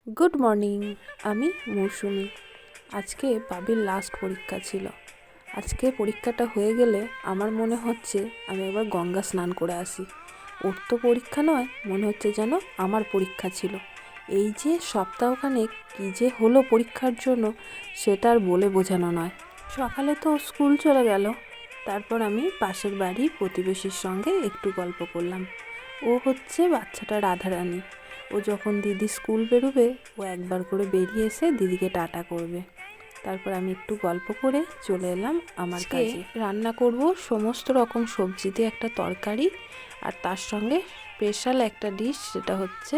Good morning. আমি মৌসুমি। আজকে বাবির লাস্ট পরীক্ষা ছিল। আজকে পরীক্ষাটা হয়ে গেলে আমার মনে হচ্ছে আমি এবার গঙ্গা স্নান করে আসি। ওর তো পরীক্ষা নয়, মনে হচ্ছে যেন আমার পরীক্ষা ছিল। এই যে সপ্তাহখানেক কী যে হলো পরীক্ষার জন্য, সেটা আর বলে বোঝানো নয়। সকালে তো স্কুল চলে গেল, তারপর আমি পাশের বাড়ির প্রতিবেশীর সঙ্গে একটু গল্প করলাম। ও হচ্ছে বাচ্চাটা রাধারানী। ও যখন দিদি স্কুল বেরোবে, ও একবার করে বেরিয়ে এসে দিদিকে টাটা করবে। তারপর আমি একটু গল্প করে চলে এলাম আমার কাজে। রান্না করব সমস্ত রকম সবজি দিয়ে একটা তরকারি, আর তার সঙ্গে স্পেশাল একটা ডিশ, সেটা হচ্ছে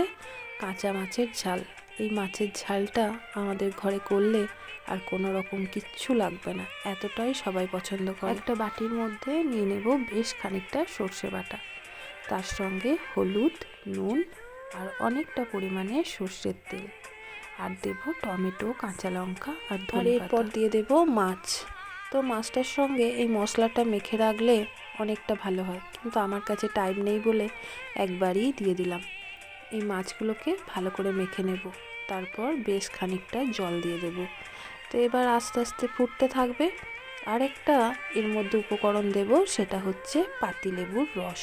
কাঁচা মাছের ঝাল। এই মাছের ঝালটা আমাদের ঘরে করলে আর কোনো রকম কিচ্ছু লাগবে না, এতটাই সবাই পছন্দ করে। একটা বাটির মধ্যে নিয়ে নেব বেশ খানিকটা সর্ষে বাটা, তার সঙ্গে হলুদ, নুন আর অনেকটা পরিমাণে সর্ষের তেল, আর দেব টমেটো, কাঁচা লঙ্কা আর এরপর দিয়ে দেব মাছ। তো মাছটার সঙ্গে এই মশলাটা মেখে রাখলে অনেকটা ভালো হয়, কিন্তু আমার কাছে টাইম নেই বলে একবারই দিয়ে দিলাম। এই মাছগুলোকে ভালো করে মেখে নেব, তারপর বেশ খানিকটা জল দিয়ে দেব। তো এবার আস্তে আস্তে ফুটতে থাকবে। আরেকটা এর মধ্যে উপকরণ দেব, সেটা হচ্ছে পাতিলেবুর রস।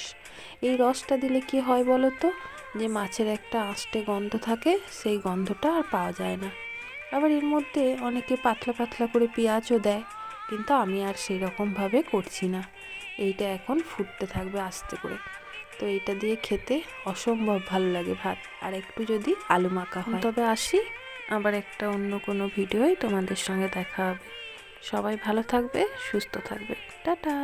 এই রসটা দিলে কি হয় বলো তো, যে মাছের একটা আষ্টে গন্ধ থাকে, সেই গন্ধটা আর পাওয়া যায় না। আবার এর মধ্যে অনেকে পাতলা পাতলা করে পেঁয়াজও দেয়, কিন্তু আমি আর সেই রকমভাবে করছি না। এইটা এখন ফুটতে থাকবে আস্তে করে। তো এইটা দিয়ে খেতে অসম্ভব ভালো লাগে ভাত, আর একটু যদি আলু মাখা হয়। তবে আসি, আবার একটা অন্য কোনো ভিডিওয় তোমাদের সঙ্গে দেখা হবে। সবাই ভালো থাকবে, সুস্থ থাকবে। টাটা।